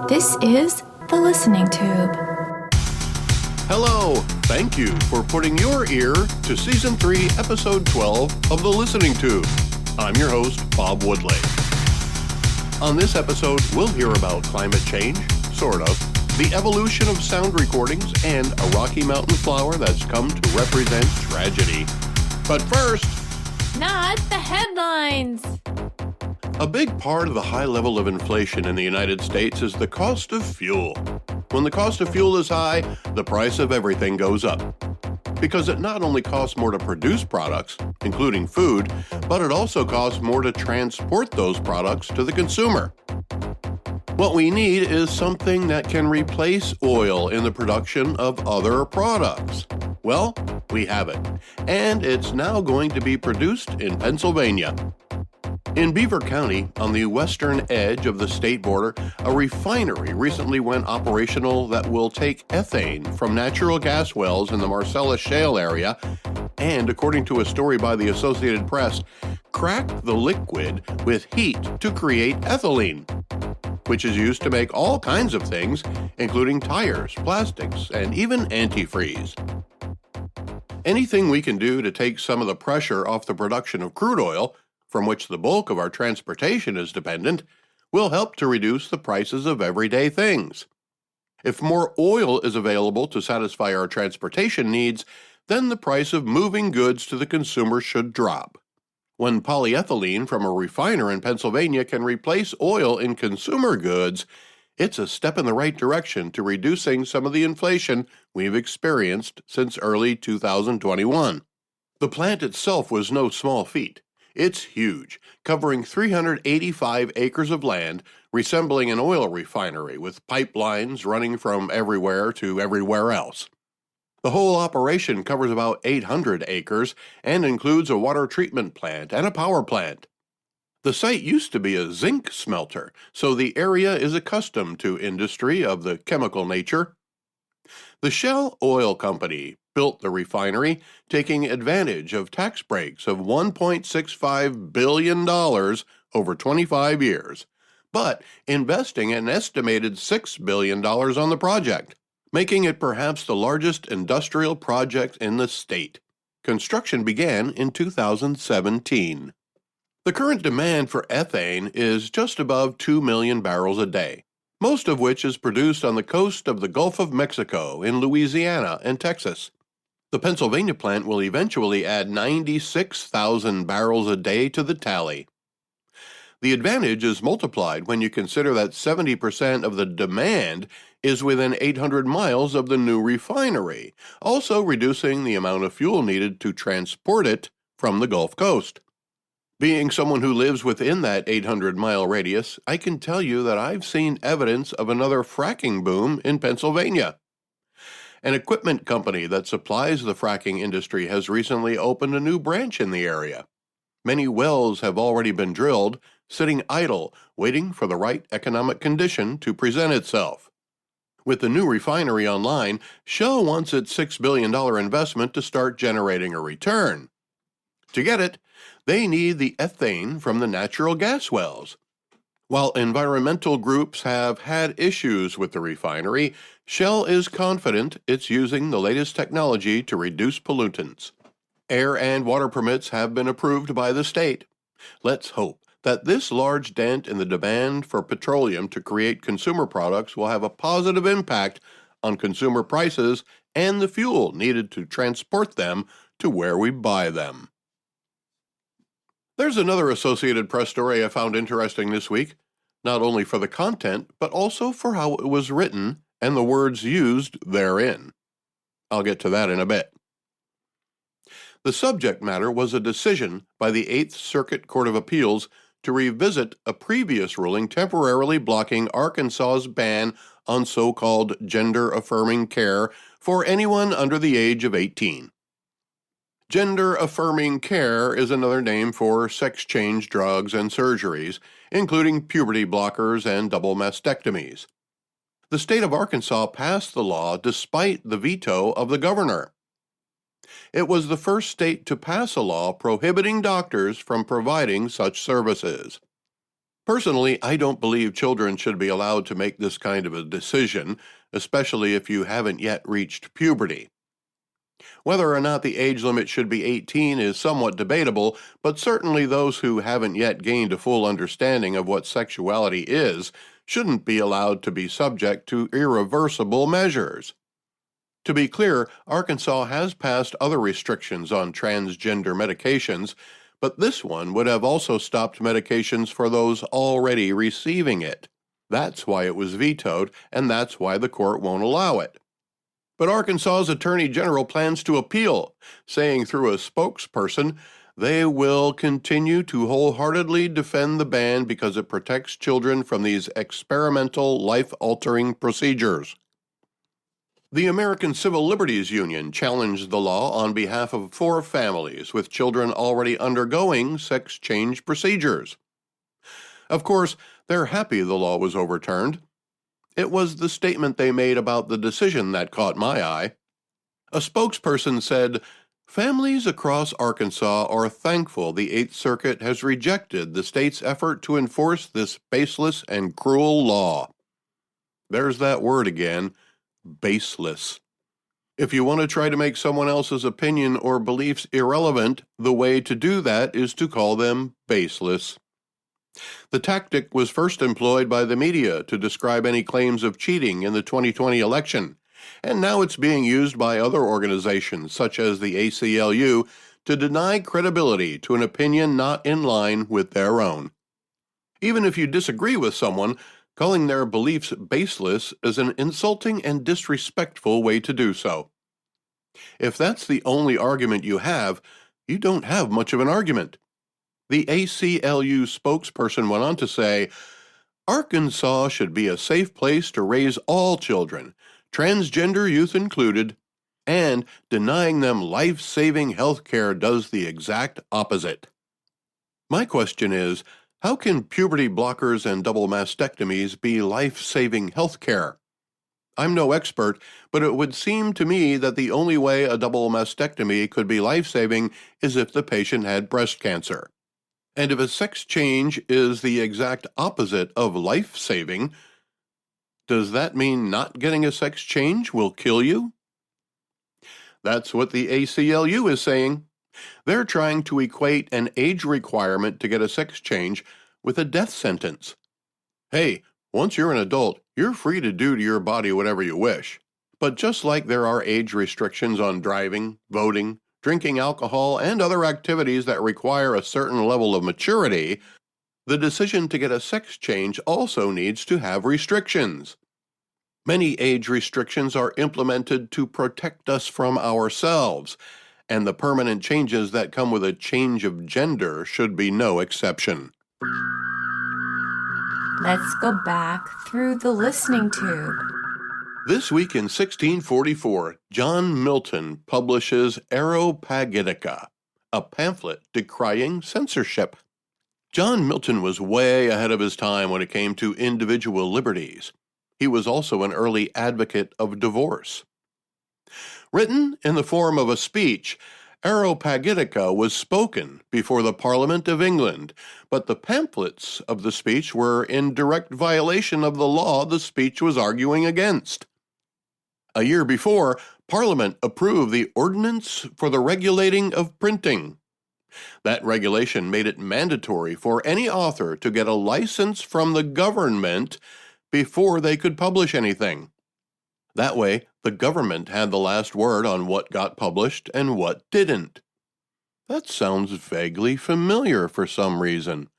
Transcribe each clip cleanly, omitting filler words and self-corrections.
This is The Listening Tube. Hello, thank you for putting your ear to Season 3, Episode 12 of The Listening Tube. I'm your host, Bob Woodley. On this episode, we'll hear about climate change, sort of, the evolution of sound recordings, and a Rocky Mountain flower that's come to represent tragedy. But first, Not the headlines! a big part of the high level of inflation in the United States is the cost of fuel. When the cost of fuel is high, the price of everything goes up. Because it not only costs more to produce products, including food, but it also costs more to transport those products to the consumer. What we need is something that can replace oil in the production of other products. Well, we have it, and it's now going to be produced in Pennsylvania. In Beaver County, on the western edge of the state border, a refinery recently went operational that will take ethane from natural gas wells in the Marcellus Shale area and, according to a story by the Associated Press, crack the liquid with heat to create ethylene, which is used to make all kinds of things, including tires, plastics, and even antifreeze. Anything we can do to take some of the pressure off the production of crude oil, from which the bulk of our transportation is dependent, will help to reduce the prices of everyday things. If more oil is available to satisfy our transportation needs, then the price of moving goods to the consumer should drop. When polyethylene from a refiner in Pennsylvania can replace oil in consumer goods, it's a step in the right direction to reducing some of the inflation we've experienced since early 2021. The plant itself was no small feat. It's huge, covering 385 acres of land, resembling an oil refinery with pipelines running from everywhere to everywhere else. The whole operation covers about 800 acres and includes a water treatment plant and a power plant. The site used to be a zinc smelter, so the area is accustomed to industry of the chemical nature. The Shell Oil Company built the refinery, taking advantage of tax breaks of $1.65 billion over 25 years, but investing an estimated $6 billion on the project, making it perhaps the largest industrial project in the state. Construction began in 2017. The current demand for ethane is just above 2 million barrels a day, most of which is produced on the coast of the Gulf of Mexico in Louisiana and Texas. The Pennsylvania plant will eventually add 96,000 barrels a day to the tally. The advantage is multiplied when you consider that 70% of the demand is within 800 miles of the new refinery, also reducing the amount of fuel needed to transport it from the Gulf Coast. Being someone who lives within that 800-mile radius, I can tell you that I've seen evidence of another fracking boom in Pennsylvania. An equipment company that supplies the fracking industry has recently opened a new branch in the area. Many wells have already been drilled, sitting idle, waiting for the right economic condition to present itself. With the new refinery online, Shell wants its $6 billion investment to start generating a return. To get it, they need the ethane from the natural gas wells. While environmental groups have had issues with the refinery, Shell is confident it's using the latest technology to reduce pollutants. Air and water permits have been approved by the state. Let's hope that this large dent in the demand for petroleum to create consumer products will have a positive impact on consumer prices and the fuel needed to transport them to where we buy them. There's another Associated Press story I found interesting this week, not only for the content, but also for how it was written and the words used therein. I'll get to that in a bit. The subject matter was a decision by the Eighth Circuit Court of Appeals to revisit a previous ruling temporarily blocking Arkansas's ban on so-called gender-affirming care for anyone under the age of 18. Gender-affirming care is another name for sex-change drugs and surgeries, including puberty blockers and double mastectomies. The state of Arkansas passed the law despite the veto of the governor. It was the first state to pass a law prohibiting doctors from providing such services. Personally, I don't believe children should be allowed to make this kind of a decision, especially if you haven't yet reached puberty. Whether or not the age limit should be 18 is somewhat debatable, but certainly those who haven't yet gained a full understanding of what sexuality is shouldn't be allowed to be subject to irreversible measures. To be clear, Arkansas has passed other restrictions on transgender medications, but this one would have also stopped medications for those already receiving it. That's why it was vetoed, and that's why the court won't allow it. But Arkansas's Attorney General plans to appeal, saying through a spokesperson, they will continue to wholeheartedly defend the ban because it protects children from these experimental, life-altering procedures. The American Civil Liberties Union challenged the law on behalf of 4 families with children already undergoing sex change procedures. Of course, they're happy the law was overturned. It was the statement they made about the decision that caught my eye. A spokesperson said, "Families across Arkansas are thankful the Eighth Circuit has rejected the state's effort to enforce this baseless and cruel law." There's that word again, baseless. If you want to try to make someone else's opinion or beliefs irrelevant, the way to do that is to call them baseless. The tactic was first employed by the media to describe any claims of cheating in the 2020 election, and now it's being used by other organizations such as the ACLU to deny credibility to an opinion not in line with their own. Even if you disagree with someone, calling their beliefs baseless is an insulting and disrespectful way to do so. If that's the only argument you don't have much of an argument. The ACLU spokesperson went on to say, Arkansas should be a safe place to raise all children, transgender youth included, and denying them life-saving health care does the exact opposite. My question is, how can puberty blockers and double mastectomies be life-saving health care? I'm no expert, but it would seem to me that the only way a double mastectomy could be life-saving is if the patient had breast cancer. And if a sex change is the exact opposite of life-saving, does that mean not getting a sex change will kill you? That's what the ACLU is saying. They're trying to equate an age requirement to get a sex change with a death sentence. Hey, once you're an adult, you're free to do to your body whatever you wish. But just like there are age restrictions on driving, voting, drinking alcohol, and other activities that require a certain level of maturity, the decision to get a sex change also needs to have restrictions. Many age restrictions are implemented to protect us from ourselves, and the permanent changes that come with a change of gender should be no exception. Let's go back through the listening tube. This week in 1644, John Milton publishes Areopagitica, a pamphlet decrying censorship. John Milton was way ahead of his time when it came to individual liberties. He was also an early advocate of divorce. Written in the form of a speech, Areopagitica was spoken before the Parliament of England, but the pamphlets of the speech were in direct violation of the law the speech was arguing against. A year before, Parliament approved the Ordinance for the Regulating of Printing. That regulation made it mandatory for any author to get a license from the government before they could publish anything. That way, the government had the last word on what got published and what didn't. That sounds vaguely familiar for some reason.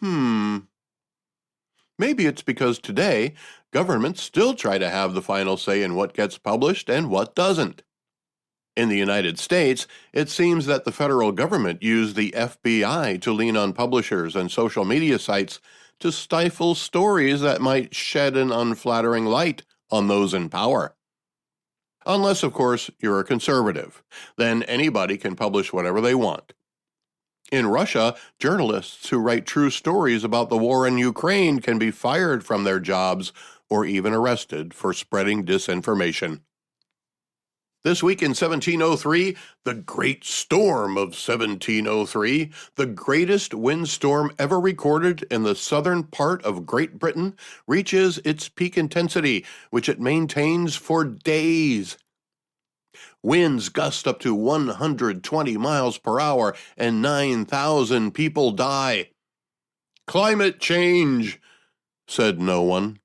Maybe it's because today, governments still try to have the final say in what gets published and what doesn't. In the United States, it seems that the federal government used the FBI to lean on publishers and social media sites to stifle stories that might shed an unflattering light on those in power. Unless, of course, you're a conservative. Then anybody can publish whatever they want. In Russia, journalists who write true stories about the war in Ukraine can be fired from their jobs or even arrested for spreading disinformation. This week in 1703, the Great Storm of 1703, the greatest windstorm ever recorded in the southern part of Great Britain, reaches its peak intensity, which it maintains for days. Winds gust up to 120 miles per hour and 9,000 people die. Climate change, said no one.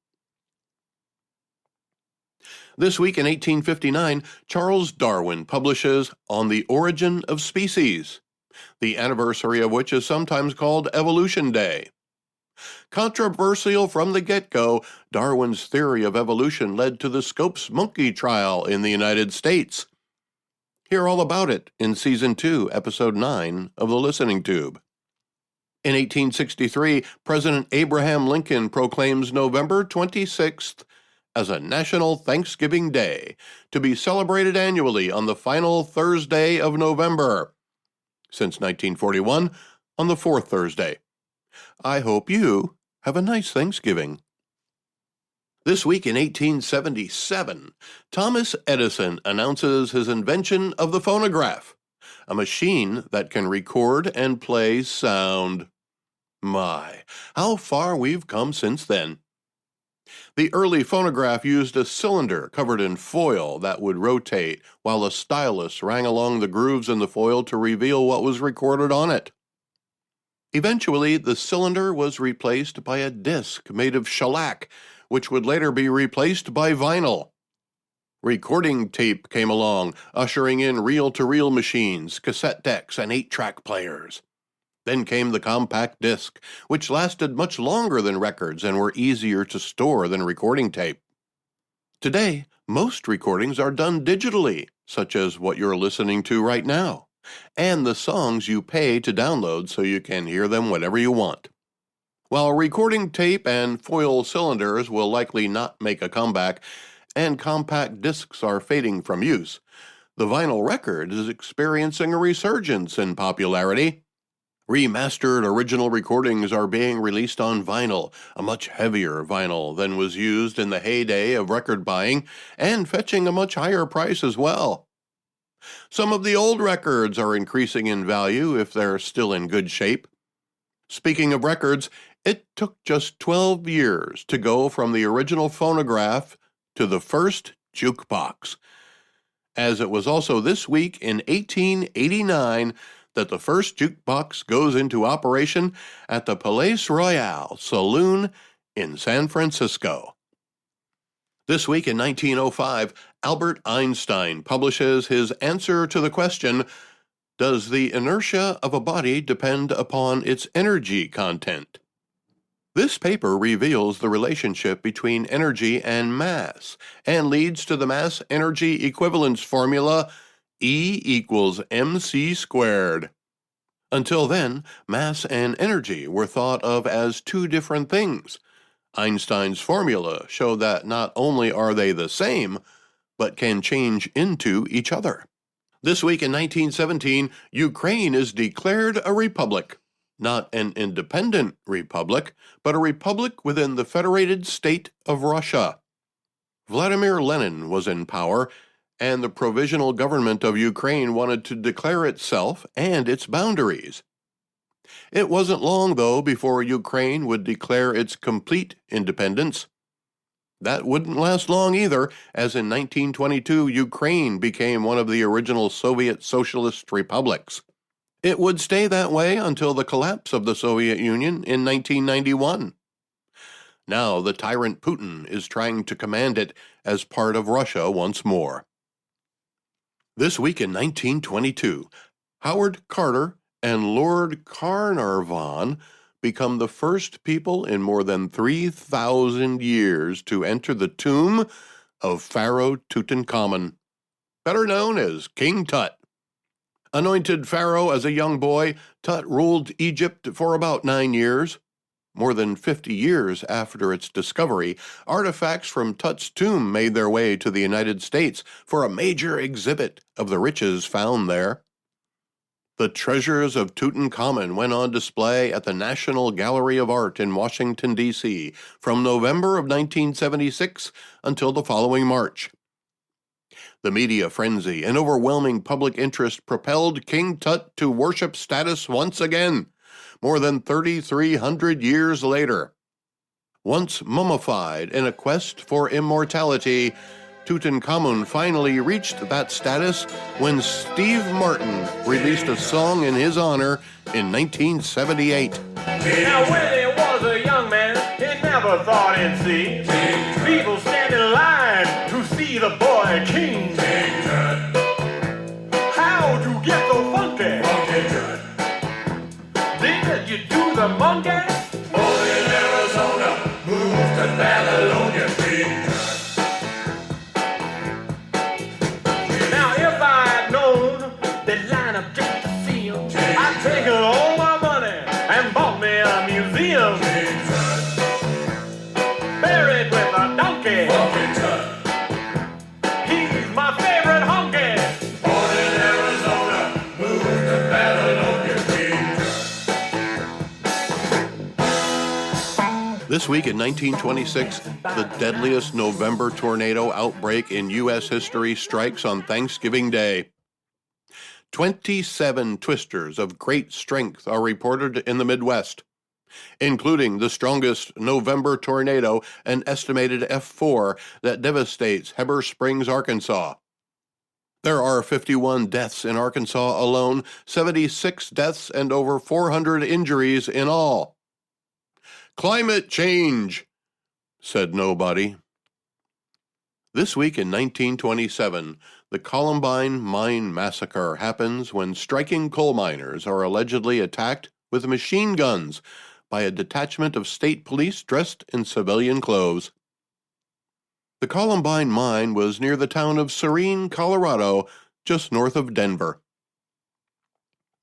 This week in 1859, Charles Darwin publishes On the Origin of Species, the anniversary of which is sometimes called Evolution Day. Controversial from the get-go, Darwin's theory of evolution led to the Scopes monkey trial in the United States. Hear all about it in Season 2, Episode 9 of The Listening Tube. In 1863, President Abraham Lincoln proclaims November 26th as a National Thanksgiving Day, to be celebrated annually on the final Thursday of November. Since 1941, on the fourth Thursday. I hope you have a nice Thanksgiving. This week in 1877, Thomas Edison announces his invention of the phonograph, a machine that can record and play sound. My, how far we've come since then. The early phonograph used a cylinder covered in foil that would rotate while a stylus rang along the grooves in the foil to reveal what was recorded on it. Eventually, the cylinder was replaced by a disc made of shellac, which would later be replaced by vinyl. Recording tape came along, ushering in reel-to-reel machines, cassette decks, and 8-track players. Then came the compact disc, which lasted much longer than records and were easier to store than recording tape. Today, most recordings are done digitally, such as what you're listening to right now, and the songs you pay to download so you can hear them whenever you want. While recording tape and foil cylinders will likely not make a comeback, and compact discs are fading from use, the vinyl record is experiencing a resurgence in popularity. Remastered original recordings are being released on vinyl, a much heavier vinyl than was used in the heyday of record buying, and fetching a much higher price as well. Some of the old records are increasing in value if they're still in good shape. Speaking of records, it took just 12 years to go from the original phonograph to the first jukebox, as it was also this week in 1889 that the first jukebox goes into operation at the Palais Royal Saloon in San Francisco. This week in 1905, Albert Einstein publishes his answer to the question, does the inertia of a body depend upon its energy content? This paper reveals the relationship between energy and mass, and leads to the mass-energy equivalence formula E equals mc squared. Until then, mass and energy were thought of as two different things. Einstein's formula showed that not only are they the same, but can change into each other. This week in 1917, Ukraine is declared a republic. Not an independent republic, but a republic within the Federated State of Russia. Vladimir Lenin was in power, and the Provisional Government of Ukraine wanted to declare itself and its boundaries. It wasn't long, though, before Ukraine would declare its complete independence. That wouldn't last long either, as in 1922 Ukraine became one of the original Soviet Socialist republics. It would stay that way until the collapse of the Soviet Union in 1991. Now the tyrant Putin is trying to command it as part of Russia once more. This week in 1922, Howard Carter and Lord Carnarvon become the first people in more than 3,000 years to enter the tomb of Pharaoh Tutankhamun, better known as King Tut. Anointed pharaoh as a young boy, Tut ruled Egypt for about 9 years. More than 50 years after its discovery, artifacts from Tut's tomb made their way to the United States for a major exhibit of the riches found there. The treasures of Tutankhamun went on display at the National Gallery of Art in Washington, D.C. from November of 1976 until the following March. The media frenzy and overwhelming public interest propelled King Tut to worship status once again, more than 3,300 years later. Once mummified in a quest for immortality, Tutankhamun finally reached that status when Steve Martin released a song in his honor in 1978. Now when he was a young man, he never thought he'd see people stand in line to see the boy king. How'd you get so funky? Did you do the monkey? Born in Arizona, moved to Babylonia, King Tut. Now if I had known that line up just to see him, I'd taken all my money and bought me a museum. Buried with a donkey. He's my favorite honky. Born in Arizona, moved to Babylonia, King Tut. This week in 1926, the deadliest November tornado outbreak in U.S. history strikes on Thanksgiving Day. 27 twisters of great strength are reported in the Midwest, including the strongest November tornado, an estimated F4 that devastates Heber Springs, Arkansas. There are 51 deaths in Arkansas alone, 76 deaths and over 400 injuries in all. Climate change, said nobody. This week in 1927, the Columbine Mine Massacre happens when striking coal miners are allegedly attacked with machine guns by a detachment of state police dressed in civilian clothes. The Columbine Mine was near the town of Serene, Colorado, just north of Denver.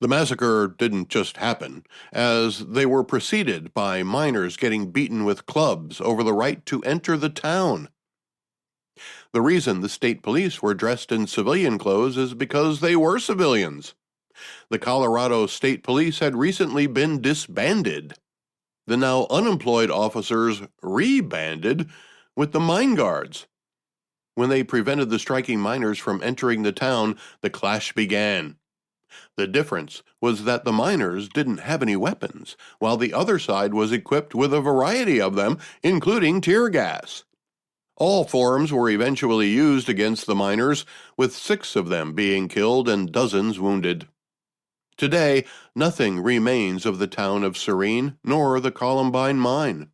The massacre didn't just happen, as they were preceded by miners getting beaten with clubs over the right to enter the town. The reason the state police were dressed in civilian clothes is because they were civilians. The Colorado State Police had recently been disbanded. The now unemployed officers rebanded with the mine guards. When they prevented the striking miners from entering the town, the clash began. The difference was that the miners didn't have any weapons, while the other side was equipped with a variety of them, including tear gas. All forms were eventually used against the miners, with 6 of them being killed and dozens wounded. Today, nothing remains of the town of Serene, nor the Columbine Mine.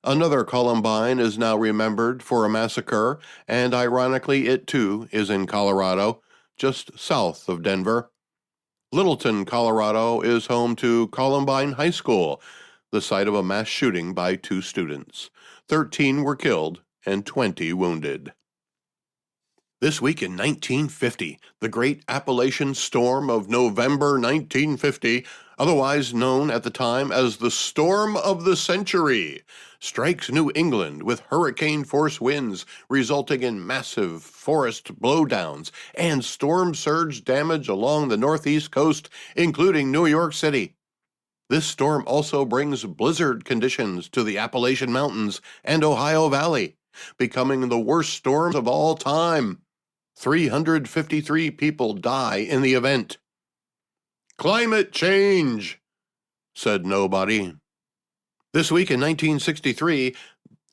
Another Columbine is now remembered for a massacre, and ironically it too is in Colorado, just south of Denver. Littleton, Colorado is home to Columbine High School, the site of a mass shooting by 2 students. 13 were killed and 20 wounded. This week in 1950, the Great Appalachian Storm of November 1950, otherwise known at the time as the Storm of the Century, strikes New England with hurricane-force winds, resulting in massive forest blowdowns and storm surge damage along the northeast coast, including New York City. This storm also brings blizzard conditions to the Appalachian Mountains and Ohio Valley, becoming the worst storms of all time. 353 people die in the event. Climate change, said nobody. This week in 1963,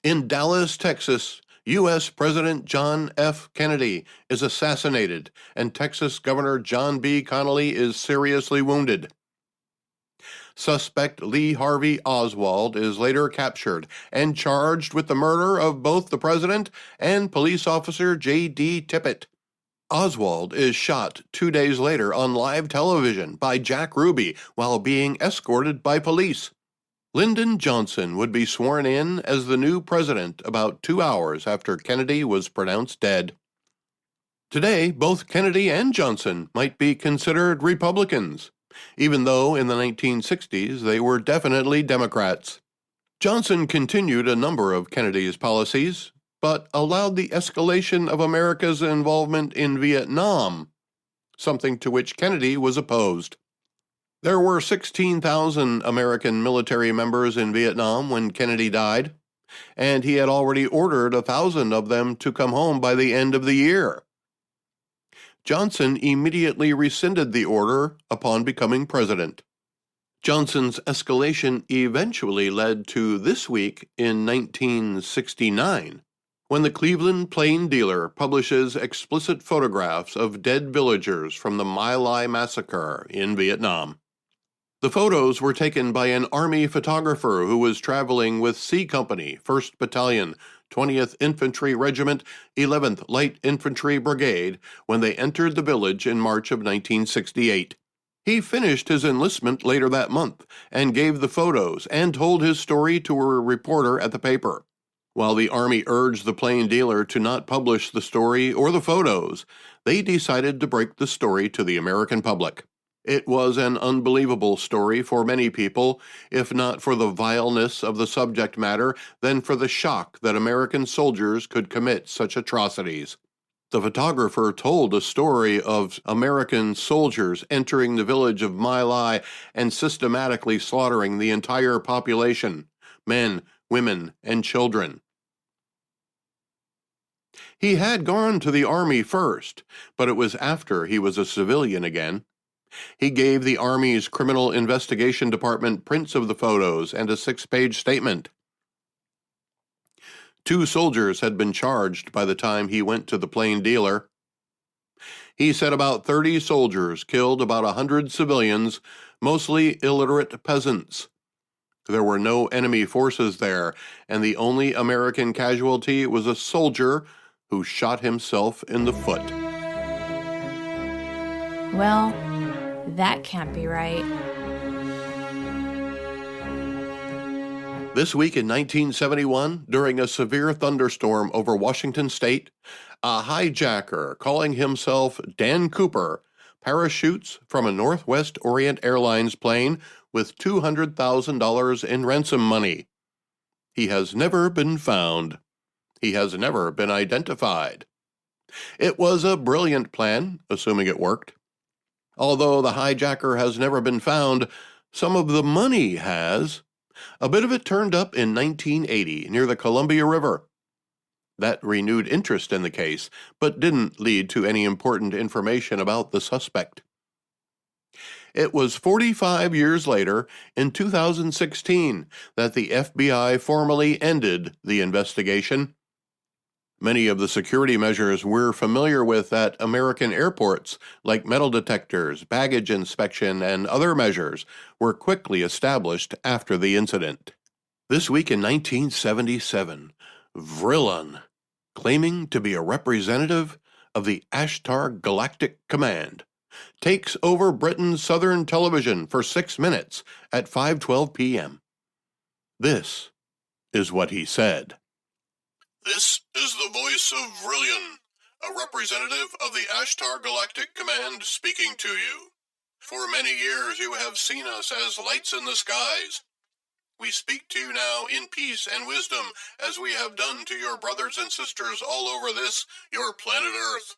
in Dallas, Texas, U.S. President John F. Kennedy is assassinated, and Texas Governor John B. Connally is seriously wounded. Suspect Lee Harvey Oswald is later captured and charged with the murder of both the president and police officer J.D. Tippit. Oswald is shot 2 days later on live television by Jack Ruby while being escorted by police. Lyndon Johnson would be sworn in as the new president about 2 hours after Kennedy was pronounced dead. Today, both Kennedy and Johnson might be considered Republicans, even though in the 1960s they were definitely Democrats. Johnson continued a number of Kennedy's policies, but allowed the escalation of America's involvement in Vietnam, something to which Kennedy was opposed. There were 16,000 American military members in Vietnam when Kennedy died. and he had already ordered 1,000 of them to come home by the end of the year. Johnson immediately rescinded the order upon becoming president. Johnson's escalation eventually led to this week in 1969, when the Cleveland Plain Dealer publishes explicit photographs of dead villagers from the My Lai massacre in Vietnam. The photos were taken by an Army photographer who was traveling with C Company, 1st Battalion, 20th Infantry Regiment, 11th Light Infantry Brigade when they entered the village in March of 1968. He finished his enlistment later that month and gave the photos and told his story to a reporter at the paper. While the Army urged the Plain Dealer to not publish the story or the photos, they decided to break the story to the American public. It was an unbelievable story for many people, if not for the vileness of the subject matter, then for the shock that American soldiers could commit such atrocities. The photographer told a story of American soldiers entering the village of My Lai and systematically slaughtering the entire population, men, women, and children. He had gone to the Army first, but it was after he was a civilian again. He gave the Army's Criminal Investigation Department prints of the photos and a 6-page statement. 2 soldiers had been charged by the time he went to the Plain Dealer. He said about 30 soldiers killed about 100 civilians, mostly illiterate peasants. There were no enemy forces there, and the only American casualty was a soldier who shot himself in the foot. Well, that can't be right. This week in 1971, during a severe thunderstorm over Washington state, a hijacker calling himself Dan Cooper parachutes from a Northwest Orient Airlines plane with $200,000 in ransom money. He has never been found. He has never been identified. It was a brilliant plan, assuming it worked. Although the hijacker has never been found, some of the money has. A bit of it turned up in 1980 near the Columbia River. That renewed interest in the case, but didn't lead to any important information about the suspect. It was 45 years later, in 2016, that the FBI formally ended the investigation. Many of the security measures we're familiar with at American airports, like metal detectors, baggage inspection, and other measures, were quickly established after the incident. This week in 1977, Vrillon, claiming to be a representative of the Ashtar Galactic Command, takes over Britain's Southern Television for 6 minutes at 5:12 p.m. This is what he said. This is the voice of Vrillon, a representative of the Ashtar Galactic Command speaking to you. For many years you have seen us as lights in the skies. We speak to you now in peace and wisdom, as we have done to your brothers and sisters all over this, your planet Earth.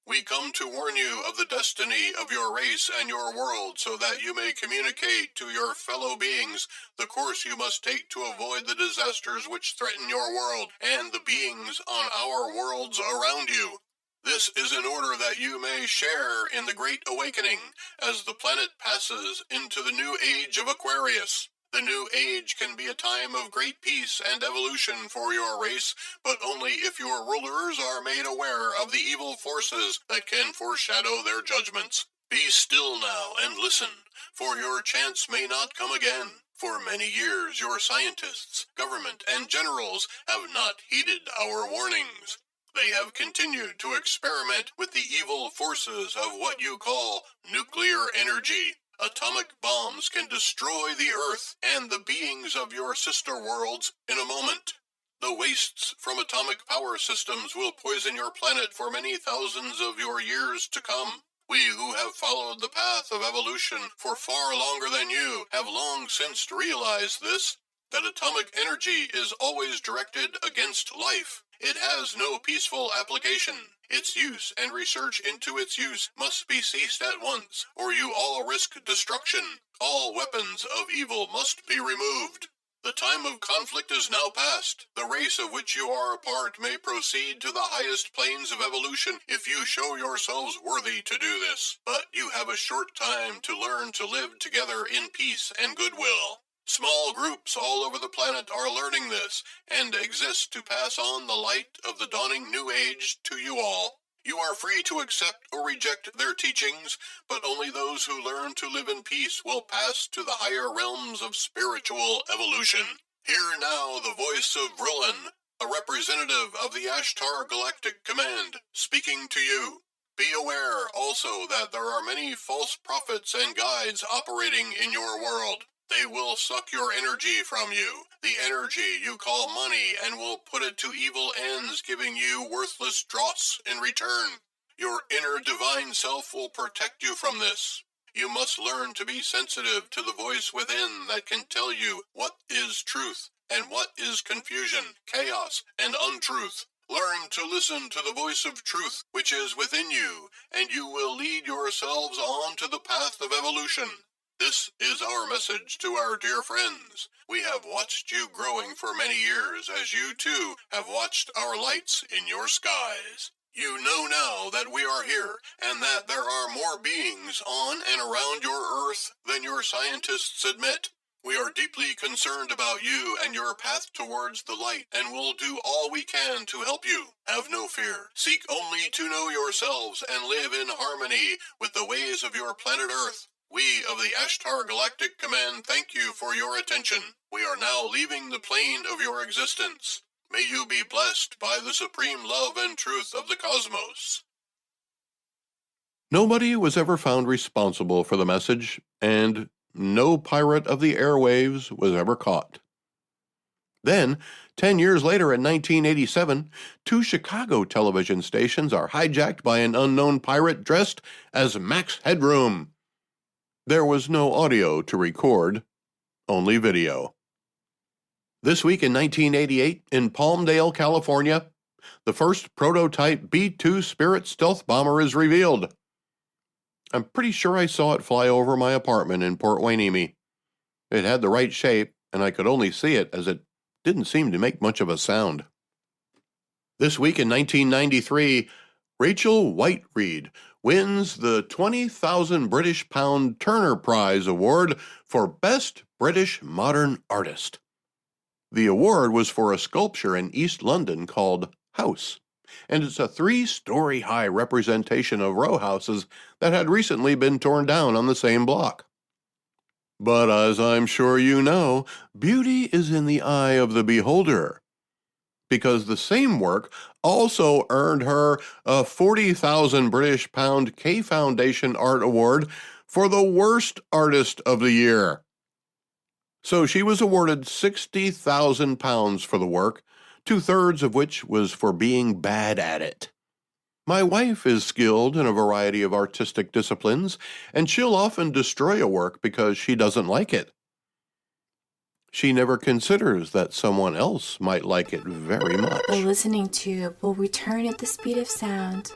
We come to warn you of the destiny of your race and your world, so that you may communicate to your fellow beings the course you must take to avoid the disasters which threaten your world and the beings on our worlds around you. This is in order that you may share in the Great Awakening as the planet passes into the new age of Aquarius. The new age can be a time of great peace and evolution for your race, but only if your rulers are made aware of the evil forces that can foreshadow their judgments. Be still now and listen, for your chance may not come again. For many years your scientists, government, and generals have not heeded our warnings. They have continued to experiment with the evil forces of what you call nuclear energy. Atomic bombs can destroy the Earth and the beings of your sister worlds in a moment. The wastes from atomic power systems will poison your planet for many thousands of your years to come. We who have followed the path of evolution for far longer than you have long since realized this, that atomic energy is always directed against life. It has no peaceful application. Its use and research into its use must be ceased at once, or you all risk destruction. All weapons of evil must be removed. The time of conflict is now past. The race of which you are a part may proceed to the highest planes of evolution if you show yourselves worthy to do this. But you have a short time to learn to live together in peace and goodwill. Small groups all over the planet are learning this and exist to pass on the light of the dawning new age to you all. You are free to accept or reject their teachings, but only those who learn to live in peace will pass to the higher realms of spiritual evolution. Hear now the voice of Vrillin, a representative of the Ashtar Galactic Command, speaking to you. Be aware also that there are many false prophets and guides operating in your world. They will suck your energy from you, the energy you call money, and will put it to evil ends, giving you worthless dross in return. Your inner divine self will protect you from this. You must learn to be sensitive to the voice within that can tell you what is truth and what is confusion, chaos, and untruth. Learn to listen to the voice of truth which is within you, and you will lead yourselves on to the path of evolution. This is our message to our dear friends. We have watched you growing for many years, as you too have watched our lights in your skies. You know now that we are here, and that there are more beings on and around your Earth than your scientists admit. We are deeply concerned about you and your path towards the light, and will do all we can to help you. Have no fear. Seek only to know yourselves and live in harmony with the ways of your planet Earth. We of the Ashtar Galactic Command thank you for your attention. We are now leaving the plane of your existence. May you be blessed by the supreme love and truth of the cosmos. Nobody was ever found responsible for the message, and no pirate of the airwaves was ever caught. Then, 10 years later in 1987, 2 Chicago television stations are hijacked by an unknown pirate dressed as Max Headroom. There was no audio to record, only video. This week in 1988, in Palmdale, California, the first prototype B-2 Spirit stealth bomber is revealed. I'm pretty sure I saw it fly over my apartment in Port Hueneme. It had the right shape, and I could only see it as it didn't seem to make much of a sound. This week in 1993, Rachel White-Read wins the 20,000 British pound Turner Prize Award for Best British Modern Artist. The award was for a sculpture in East London called House, and it's a 3-story high representation of row houses that had recently been torn down on the same block. But as I'm sure you know, beauty is in the eye of the beholder, because the same work also earned her a 40,000 British pound K Foundation Art Award for the Worst Artist of the Year. So she was awarded £60,000 for the work, 2/3 of which was for being bad at it. My wife is skilled in a variety of artistic disciplines, and she'll often destroy a work because she doesn't like it. She never considers that someone else might like it very much. The listening tube will return at the speed of sound.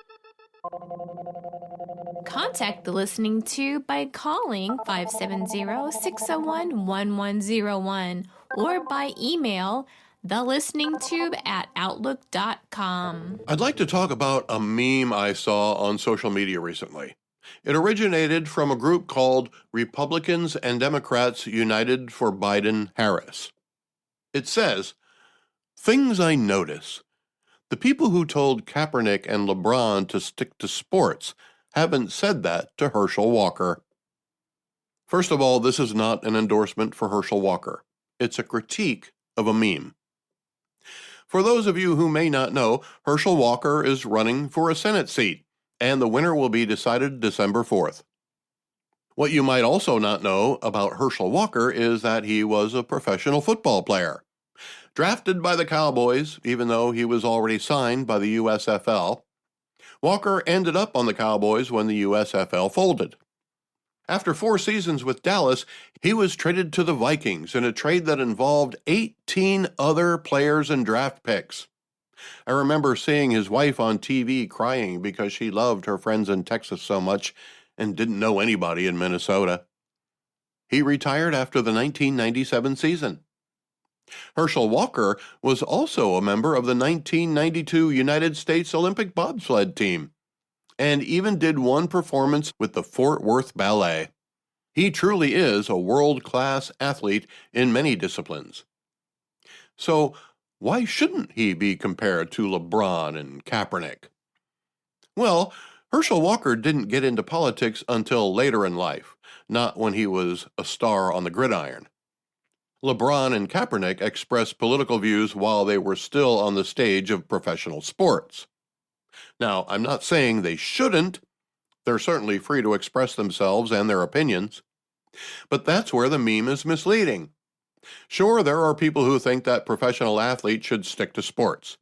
Contact the listening tube by calling 570-601-1101 or by email thelisteningtube@outlook.com. I'd like to talk about a meme I saw on social media recently. It originated from a group called Republicans and Democrats United for Biden-Harris. It says, "Things I notice. The people who told Kaepernick and LeBron to stick to sports haven't said that to Herschel Walker." First of all, this is not an endorsement for Herschel Walker. It's a critique of a meme. For those of you who may not know, Herschel Walker is running for a Senate seat, and the winner will be decided December 4th. What you might also not know about Herschel Walker is that he was a professional football player. Drafted by the Cowboys, even though he was already signed by the USFL, Walker ended up on the Cowboys when the USFL folded. After 4 seasons with Dallas, he was traded to the Vikings in a trade that involved 18 other players and draft picks. I remember seeing his wife on TV crying because she loved her friends in Texas so much and didn't know anybody in Minnesota. He retired after the 1997 season. Herschel Walker was also a member of the 1992 United States Olympic bobsled team, and even did one performance with the Fort Worth Ballet. He truly is a world-class athlete in many disciplines. So, why shouldn't he be compared to LeBron and Kaepernick? Well, Herschel Walker didn't get into politics until later in life, not when he was a star on the gridiron. LeBron and Kaepernick expressed political views while they were still on the stage of professional sports. Now, I'm not saying they shouldn't. They're certainly free to express themselves and their opinions. But that's where the meme is misleading. Sure, there are people who think that professional athletes should stick to sports.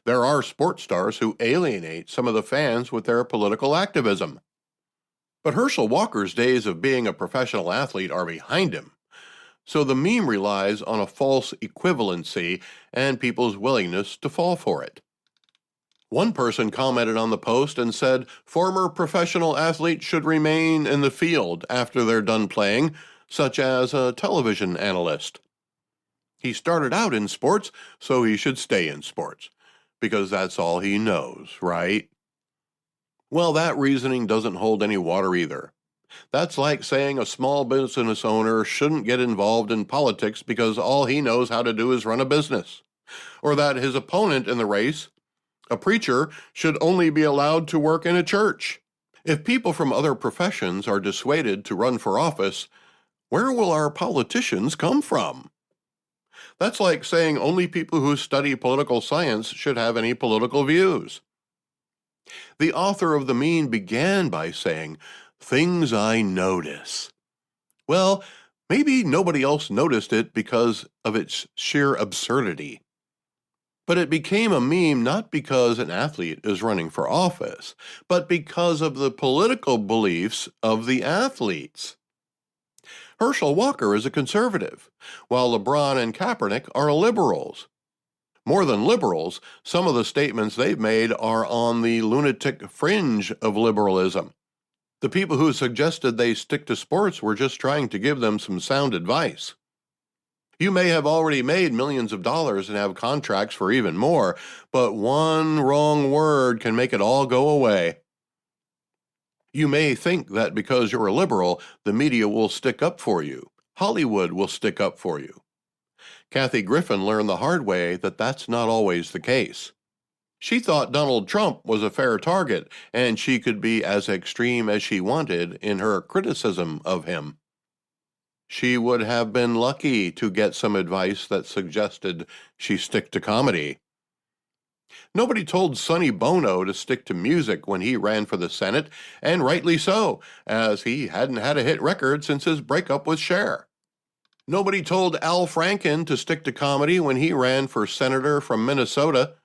There are sports stars who alienate some of the fans with their political activism. But Herschel Walker's days of being a professional athlete are behind him. So the meme relies on a false equivalency and people's willingness to fall for it. One person commented on the post and said former professional athletes should remain in the field after they're done playing, such as a television analyst. He started out in sports, so he should stay in sports, because that's all he knows, right? Well, that reasoning doesn't hold any water either. That's like saying a small business owner shouldn't get involved in politics because all he knows how to do is run a business, or that his opponent in the race, a preacher, should only be allowed to work in a church. If people from other professions are dissuaded to run for office, where will our politicians come from? That's like saying only people who study political science should have any political views. The author of the meme began by saying, "Things I notice." Well, maybe nobody else noticed it because of its sheer absurdity. But it became a meme not because an athlete is running for office, but because of the political beliefs of the athletes. Herschel Walker is a conservative, while LeBron and Kaepernick are liberals. More than liberals, some of the statements they've made are on the lunatic fringe of liberalism. The people who suggested they stick to sports were just trying to give them some sound advice. You may have already made millions of dollars and have contracts for even more, but one wrong word can make it all go away. You may think that because you're a liberal, the media will stick up for you. Hollywood will stick up for you. Kathy Griffin learned the hard way that that's not always the case. She thought Donald Trump was a fair target, and she could be as extreme as she wanted in her criticism of him. She would have been lucky to get some advice that suggested she stick to comedy. Nobody told Sonny Bono to stick to music when he ran for the Senate, and rightly so, as he hadn't had a hit record since his breakup with Cher. Nobody told Al Franken to stick to comedy when he ran for senator from Minnesota,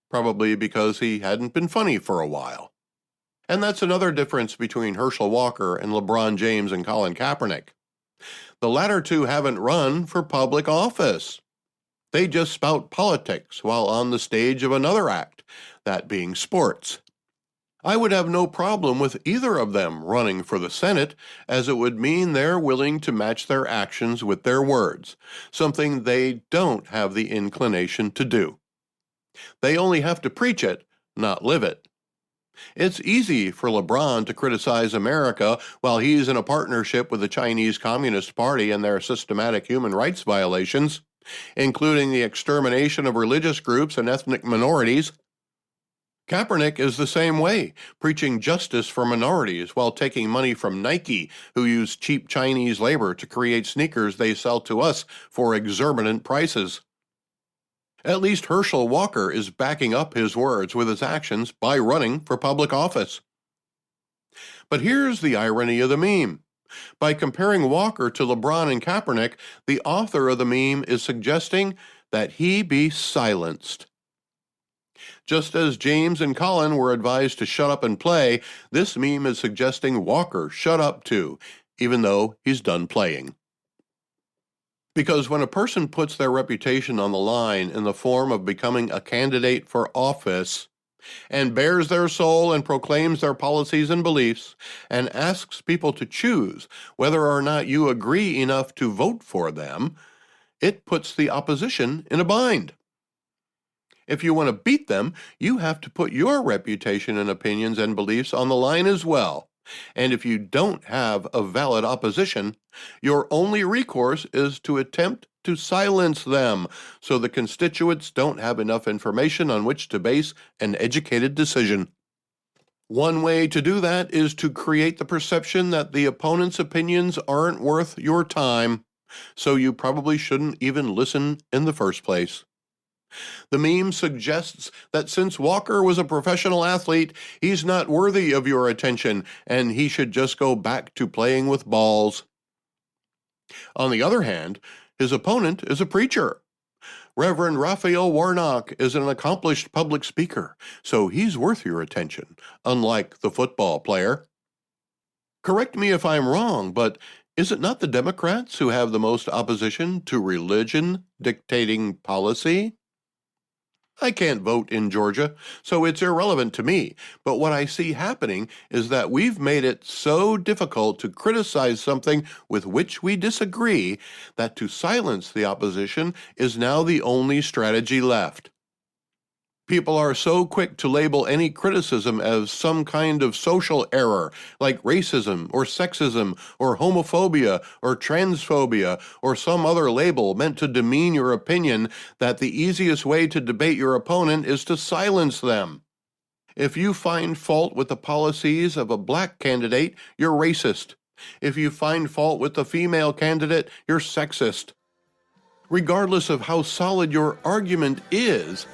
probably because he hadn't been funny for a while. And that's another difference between Herschel Walker and LeBron James and Colin Kaepernick. The latter two haven't run for public office. They just spout politics while on the stage of another act, that being sports. I would have no problem with either of them running for the Senate, as it would mean they're willing to match their actions with their words, something they don't have the inclination to do. They only have to preach it, not live it. It's easy for LeBron to criticize America while he's in a partnership with the Chinese Communist Party and their systematic human rights violations, including the extermination of religious groups and ethnic minorities. Kaepernick is the same way, preaching justice for minorities while taking money from Nike, who use cheap Chinese labor to create sneakers they sell to us for exorbitant prices. At least Herschel Walker is backing up his words with his actions by running for public office. But here's the irony of the meme. By comparing Walker to LeBron and Kaepernick, the author of the meme is suggesting that he be silenced. Just as James and Colin were advised to shut up and play, this meme is suggesting Walker shut up too, even though he's done playing. Because when a person puts their reputation on the line in the form of becoming a candidate for office, and bares their soul and proclaims their policies and beliefs, and asks people to choose whether or not you agree enough to vote for them, it puts the opposition in a bind. If you want to beat them, you have to put your reputation and opinions and beliefs on the line as well. And if you don't have a valid opposition, your only recourse is to attempt to silence them so the constituents don't have enough information on which to base an educated decision. One way to do that is to create the perception that the opponent's opinions aren't worth your time, so you probably shouldn't even listen in the first place. The meme suggests that since Walker was a professional athlete, he's not worthy of your attention and he should just go back to playing with balls. On the other hand, his opponent is a preacher. Reverend Raphael Warnock is an accomplished public speaker, so he's worth your attention, unlike the football player. Correct me if I'm wrong, but is it not the Democrats who have the most opposition to religion dictating policy? I can't vote in Georgia, so it's irrelevant to me, but what I see happening is that we've made it so difficult to criticize something with which we disagree that to silence the opposition is now the only strategy left. People are so quick to label any criticism as some kind of social error, like racism or sexism or homophobia or transphobia or some other label meant to demean your opinion, that the easiest way to debate your opponent is to silence them. If you find fault with the policies of a black candidate, you're racist. If you find fault with the female candidate, you're sexist. Regardless of how solid your argument is,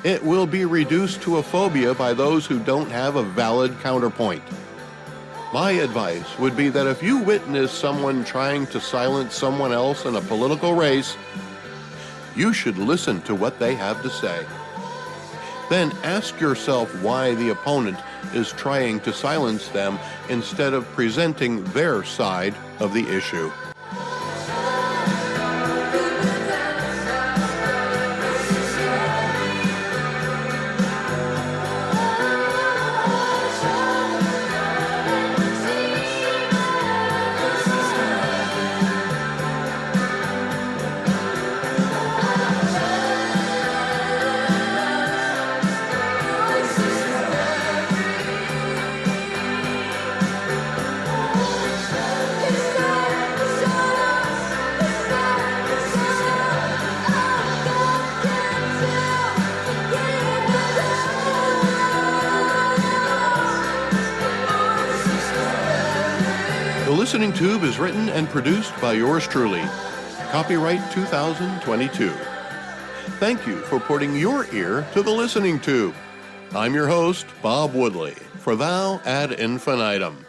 it will be reduced to a phobia by those who don't have a valid counterpoint. My advice would be that if you witness someone trying to silence someone else in a political race, you should listen to what they have to say. Then ask yourself why the opponent is trying to silence them instead of presenting their side of the issue. The Listening Tube is written and produced by yours truly. Copyright 2022. Thank you for putting your ear to the Listening Tube. I'm your host, Bob Woodley, for Thou ad infinitum.